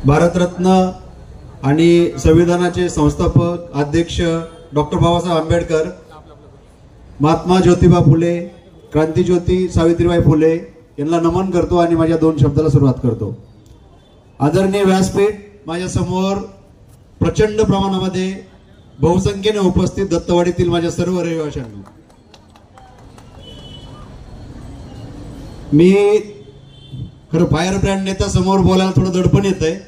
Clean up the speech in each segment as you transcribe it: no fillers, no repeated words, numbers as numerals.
भारतरत्न आणि संविधानाचे संस्थापक अध्यक्ष डॉक्टर बाबासाहेब आंबेडकर, महात्मा ज्योतिबा फुले, क्रांतिज्योती सावित्रीबाई फुले यांना नमन करतो आणि माझ्या दोन शब्दाला सुरुवात करतो. आदरणीय व्यासपीठ, माझ्या समोर प्रचंड प्रमाणामध्ये बहुसंख्येने उपस्थित दत्तवाडीतील माझ्या सर्व रहिवाशांना मी खरं फायर ब्रँड नेता समोर बोलायला थोडं दडपण येतंय,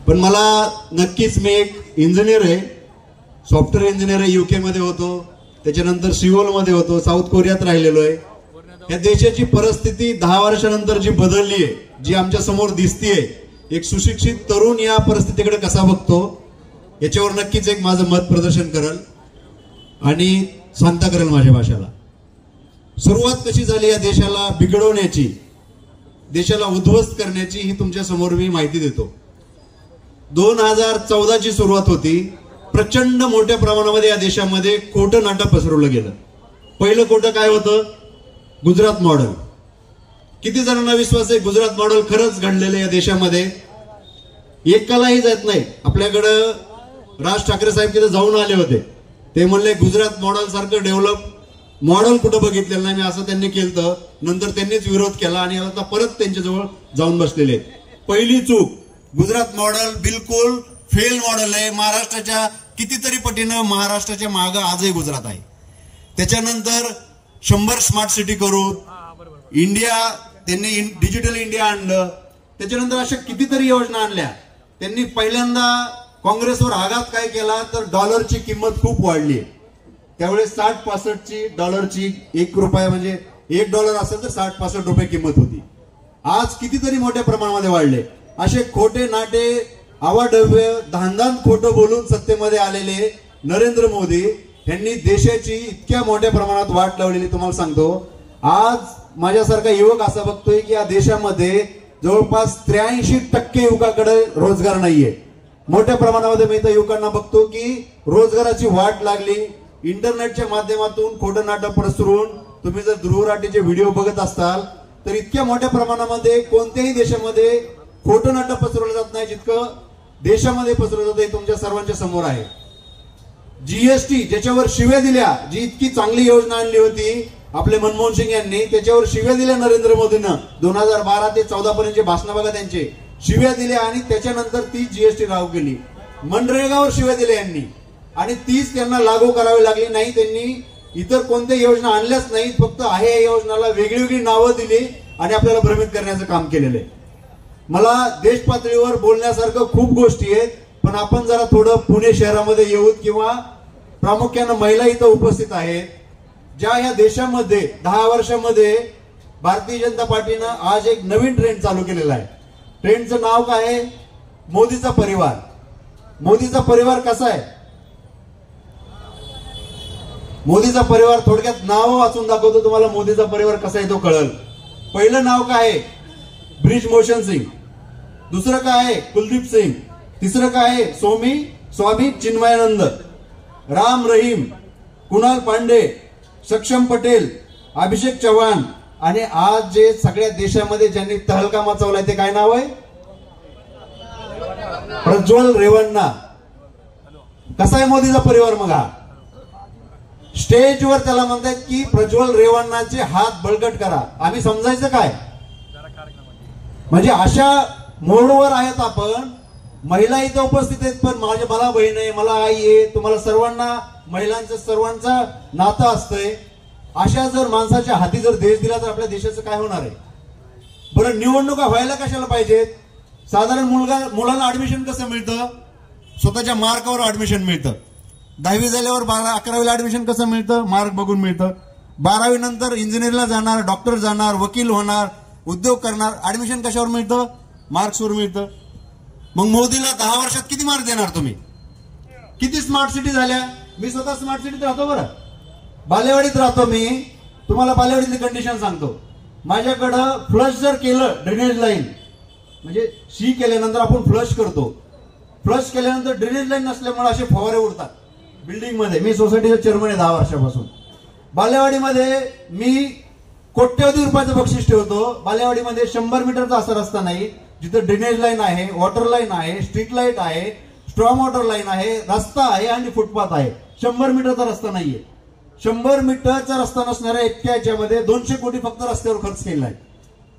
पण मला नक्कीच मी एक इंजिनियर आहे, सॉफ्टवेअर इंजिनियर आहे, UK मध्ये होतो, त्याच्यानंतर सिओल मध्ये होतो, साऊथ कोरियात राहिलेलो आहे. या देशाची परिस्थिती 10 वर्षानंतर जी बदलली आहे, जी आमच्या समोर दिसतीये, एक सुशिक्षित तरुण या परिस्थितीकडे कसा बघतो याच्यावर नक्कीच एक माझं मत प्रदर्शन करेल आणि सांगता करेल माझ्या भाषेला. सुरुवात कशी झाली या देशाला बिघडवण्याची, देशाला उद्ध्वस्त करण्याची, ही तुमच्या समोर मी माहिती देतो. 2014 ची सुरुवात होती. प्रचंड मोठ्या प्रमाणामध्ये या देशामध्ये खोटं नाटक पसरवलं गेलं. पहिलं खोटं काय होतं? गुजरात मॉडेल. किती जणांना विश्वास आहे गुजरात मॉडेल खरंच घडलेलं या देशामध्ये? एकालाही जात नाही. आपल्याकडं राज ठाकरे साहेब तिथे जाऊन आले होते, ते म्हणले गुजरात मॉडेल सारखं डेव्हलप मॉडेल कुठं बघितलेलं नाही मी, असं त्यांनी केलं. नंतर त्यांनीच विरोध केला आणि आता परत त्यांच्याजवळ जाऊन बसलेले. पहिली चूक, गुजरात मॉडेल बिलकुल फेल मॉडेल आहे. महाराष्ट्राच्या कितीतरी पटीनं महाराष्ट्राच्या मागं आजही गुजरात आहे. त्याच्यानंतर 100 स्मार्ट सिटी करून इंडिया, त्यांनी डिजिटल इंडिया आणलं. त्याच्यानंतर अशा कितीतरी योजना आणल्या. त्यांनी पहिल्यांदा काँग्रेसवर आघात काय केला तर डॉलरची किंमत खूप वाढली. त्यावेळेस 60-65 डॉलरची, 1 रुपया म्हणजे $1 असेल तर 60-65 रुपये किंमत होती. आज कितीतरी मोठ्या प्रमाणामध्ये वाढले. असे खोटे नाटे, अवाढव्य, धांदान खोटं बोलून सत्तेमध्ये आलेले नरेंद्र मोदी यांनी देशाची इतक्या मोठ्या प्रमाणात वाट लावलेली. तुम्हाला सांगतो, आज माझ्यासारखा युवक असं बघतोय की या देशामध्ये जवळपास 83% युवकाकडे रोजगार नाहीये. मोठ्या प्रमाणामध्ये मी तर युवकांना बघतो की रोजगाराची वाट लागली. इंटरनेटच्या माध्यमातून खोटं नाटक पसरवून, तुम्ही जर ध्रुवराटीचे व्हिडिओ बघत असाल तर इतक्या मोठ्या प्रमाणामध्ये कोणत्याही देशामध्ये खोटं नाटक पसरवलं जात नाही जितकं देशामध्ये पसरवलं जातं. हे तुमच्या सर्वांच्या समोर आहे. GST ज्याच्यावर शिव्या दिल्या, जी इतकी चांगली योजना आणली होती आपले मनमोहन सिंग यांनी, त्याच्यावर शिव्या दिल्या नरेंद्र मोदींना. 2012 ते 14 पर्यंतचे भाषण बघा त्यांचे, शिव्या दिल्या आणि त्याच्यानंतर ती GST लागू केली. मनरेगावर शिव्या दिल्या यांनी आणि तीच त्यांना लागू करावी लागली नाही. त्यांनी इतर कोणत्या योजना आणल्याच नाहीत, फक्त आहे या योजनाला वेगळी वेगळी नावं दिली आणि आपल्याला भ्रमित करण्याचं काम केलेलं आहे. मला देश पातळीवर बोलण्यासारखं खूप गोष्टी आहेत, पण आपण जरा थोडं पुणे शहरामध्ये येऊत, किंवा प्रामुख्यानं महिला इथं उपस्थित आहेत, ज्या या देशामध्ये 10 वर्षामध्ये भारतीय जनता पार्टीनं आज एक नवीन ट्रेंड चालू केलेला आहे. ट्रेंडचं नाव काय आहे? मोदीचा परिवार. मोदीचा परिवार कसा आहे? मोदीचा परिवार थोडक्यात नाव वाचून दाखवतो तुम्हाला. मोदीचा परिवार कसा आहे तो कळल. पहिलं नाव काय आहे? ब्रिजमोहन सिंग. दुसरं काय आहे? कुलदीप सिंग. तिसरं काय आहे? स्वामी चिन्मयानंद, राम रहीम, कुणाल पांडे, सक्षम पटेल, अभिषेक चव्हाण आणि आज जे सगळ्या देशामध्ये ज्यांनी तहलका मचावलाय ते काय नाव आहे? प्रज्वल रेवन्ना. कसा आहे मोदीचा परिवार? मग हा स्टेजवर त्याला म्हणतात की प्रज्वल रेवन्नाचे हात बळकट करा. आम्ही समजायचं काय? म्हणजे अशा मोडवर आहेत आपण. महिला इथे उपस्थित आहेत, पण मला बहीण आहे, मला आई आहे, तुम्हाला सर्वांना महिलांचं सर्वांचं नातं असतंय. अशा जर माणसाच्या हाती जर देश दिला तर आपल्या देशाचं काय होणार आहे? बरं, निवडणुका व्हायला कशाला पाहिजेत? साधारण मुलांना ऍडमिशन कसं मिळतं? स्वतःच्या मार्कावर ऍडमिशन मिळतं. 10वी झाल्यावर 11वीला ऍडमिशन कसं मिळतं? मार्क बघून मिळतं. 12वी नंतर इंजिनिअरिंगला जाणार, डॉक्टर जाणार, वकील होणार, उद्योग करणार, ऍडमिशन कशावर मिळतं? मार्क्सवर मिळतं. मग मोदीला 10 वर्षात किती मार्क देणार तुम्ही? किती स्मार्ट सिटी झाल्या? मी स्वतः स्मार्ट सिटीत राहतो. बरं, बालेवाडीत राहतो मी. तुम्हाला बालेवाडीतली कंडिशन सांगतो. माझ्याकडं फ्लश जर केलं, ड्रेनेज लाईन म्हणजे शी केल्यानंतर आपण फ्लश करतो, फ्लश केल्यानंतर ड्रेनेज लाईन नसल्यामुळे असे फवारे उडतात बिल्डिंग मध्ये. मी सोसायटीचा चेअरमन आहे 10 वर्षापासून. बालेवाडीमध्ये मी कोट्यवधी रुपयाचं बक्षीस ठेवतो. बालेवाडीमध्ये 100 मीटरचा असा रस्ता नाही, जिथे ड्रेनेज लाईन आहे, वॉटर लाईन आहे, स्ट्रीट लाईट आहे, स्ट्रॉंग वॉटर लाईन आहे, रस्ता आहे आणि फुटपाथ आहे. 100 मीटरचा रस्ता नाहीये. 100 मीटरचा रस्ता नसणाऱ्या इतक्या याच्यामध्ये 200 कोटी फक्त रस्त्यावर खर्च केला आहे.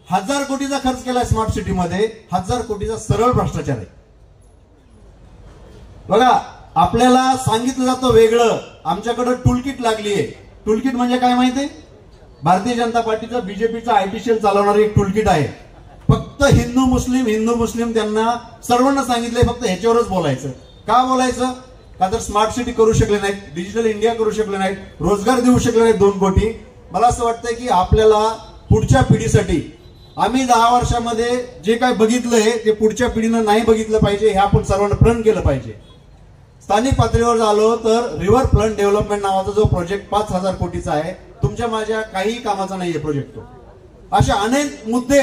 1000 कोटीचा खर्च केलाय स्मार्ट सिटीमध्ये. 1000 कोटीचा सरळ भ्रष्टाचार आहे. बघा, आपल्याला सांगितलं जातं वेगळं, आमच्याकडे टूलकिट लागली आहे. टूलकिट म्हणजे काय माहिती? भारतीय जनता पार्टीचा, बीजेपीचा आयटी सेल चालवणारी एक टूलकिट आहे. फक्त हिंदू मुस्लिम त्यांना सर्वांना सांगितलंय फक्त ह्याच्यावरच बोलायचं. का बोलायचं? का तर स्मार्ट सिटी करू शकले नाहीत, डिजिटल इंडिया करू शकले नाहीत, रोजगार देऊ शकले नाहीत 2 कोटी. मला असं वाटतंय की आपल्याला पुढच्या पिढीसाठी आम्ही 10 वर्षामध्ये जे काय बघितलंय ते पुढच्या पिढीनं नाही बघितलं पाहिजे. हे आपण सर्वांना प्रण केलं पाहिजे. स्थानिक पातळीवर झालो तर रिव्हर फ्रंट डेव्हलपमेंट नावाचा जो प्रोजेक्ट 5000 कोटीचा आहे, तुमच्या माझ्या काही कामाचा नाहीये प्रोजेक्ट तो. असे अनेक मुद्दे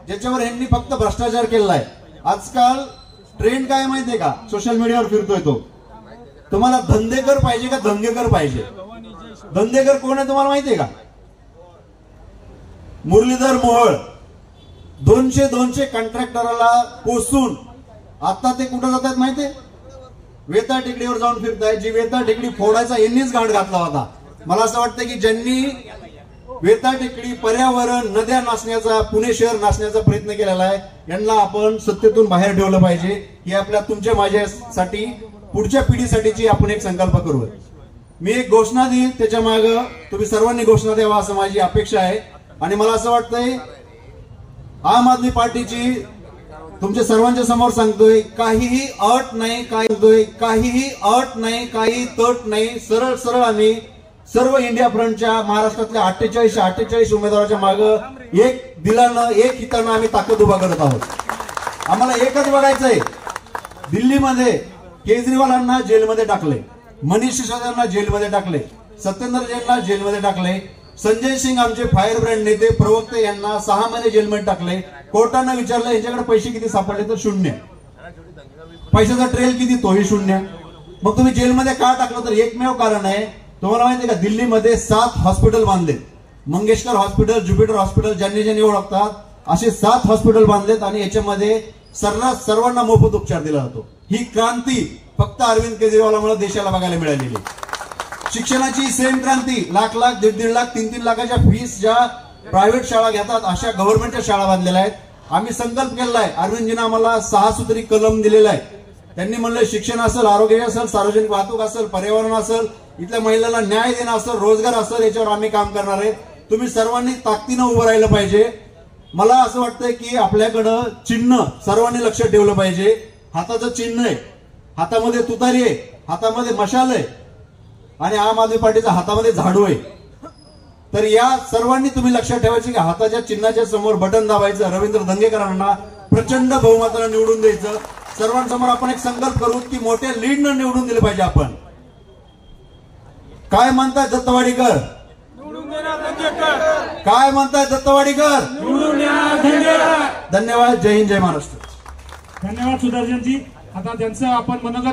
ज्याच्यावर यांनी फक्त भ्रष्टाचार केलेला आहे. आजकाल ट्रेंड काय माहितीये का? सोशल मीडियावर फिरतोय तो. तुम्हाला धंदेकर पाहिजे का दंगेकर पाहिजे? धंदेकर कोण आहे तुम्हाला माहितीये का? मुरलीधर मोहोळ 200 कॉन्ट्रॅक्टरला पोसून आता ते कुठं जातात माहितीये? वेताळ टेकडीवर जाऊन फिरताय. जी वेताळ टेकडी फोडायचा यांनीच गाठ घातला होता. मला असं वाटतं की ज्यांनी वेताळ टेकडी, पर्यावरण, नद्या नासण्याचा, पुणे शहर नासण्याचा प्रयत्न केलेला आहे, यांना आपण सत्तेतून बाहेर ठेवलं पाहिजे. ही आपल्या तुमच्या माझ्यासाठी पुढच्या पिढीसाठीची आपण एक संकल्प करू. मी एक घोषणा देईल, त्याच्या मागे तुम्ही सर्वांनी घोषणा द्यावा असं माझी अपेक्षा आहे. आणि मला असं वाटतंय आम आदमी पार्टीची तुमच्या सर्वांच्या समोर सांगतोय, काहीही अट नाही, काहीही अट नाही, काही तट नाही. सरळ सरळ आम्ही सर्व इंडिया फ्रंटच्या महाराष्ट्रातल्या 48 उमेदवाराच्या मागे एक दिलानं, एक हितानं आम्ही ताकद उभा करत आहोत. आम्हाला एकच बघायचंय, दिल्लीमध्ये केजरीवालांना जेलमध्ये टाकले, मनीष सिसोदियांना जेलमध्ये टाकले, सत्येंद्र जैनला जेलमध्ये टाकले, संजय सिंग आमचे फायर ब्रँड नेते प्रवक्ते यांना 6 महिने जेलमध्ये टाकले. कोर्टानं विचारलं यांच्याकडे पैसे किती सापडले तर 0. पैशाचा ट्रेल किती तोही 0. मग तुम्ही जेलमध्ये का टाकलं? तर एकमेव कारण आहे. तुम्हाला माहिती आहे का? दिल्लीमध्ये 7 हॉस्पिटल बांधले. मंगेशकर हॉस्पिटल, ज्युपिटर हॉस्पिटल, ज्यांनी ओळखतात असे 7 हॉस्पिटल बांधलेत आणि याच्यामध्ये सर्रास सर्वांना मोफत उपचार दिला जातो. ही क्रांती फक्त अरविंद केजरीवालांमुळे देशाला बघायला मिळालेली. शिक्षणाची सेम क्रांती. लाख, 1.5 लाख, 3 लाखाच्या फीस ज्या प्रायव्हेट शाळा घेतात अशा गव्हर्नमेंटच्या शाळा बांधलेल्या आहेत. आम्ही संकल्प केलेला आहे. अरविंदजींना आम्हाला 6 सूत्री कलम दिलेला आहे. त्यांनी म्हणलं शिक्षण असेल, आरोग्य असेल, सार्वजनिक वाहतूक असेल, पर्यावरण असेल, इथल्या महिलांना न्याय देणं असेल, रोजगार असेल, याच्यावर आम्ही काम करणार आहे. तुम्ही सर्वांनी ताकदीनं उभं राहिलं पाहिजे. मला असं वाटतंय की आपल्याकडं चिन्ह सर्वांनी लक्षात ठेवलं पाहिजे. हाताचं चिन्ह आहे, हातामध्ये तुतारी आहे, हातामध्ये मशाल आहे आणि आम आदमी पार्टीच्या हातामध्ये झाडू आहे. तर या सर्वांनी तुम्ही लक्षात ठेवायचे की हाताच्या चिन्हाच्या समोर बटन दाबायचं, रवींद्र दंगेकरांना प्रचंड बहुमतानं निवडून द्यायचं. सर्वांसमोर आपण एक संकल्प करू की मोठ्या लीडनं निवडून दिले पाहिजे. आपण काय म्हणताय दत्तवाडीकर? काय म्हणताय दत्तवाडीकर? धन्यवाद. जय हिंद, जय महाराष्ट्र. धन्यवाद सुदर्शनजी. आता त्यांचं आपण मनोगत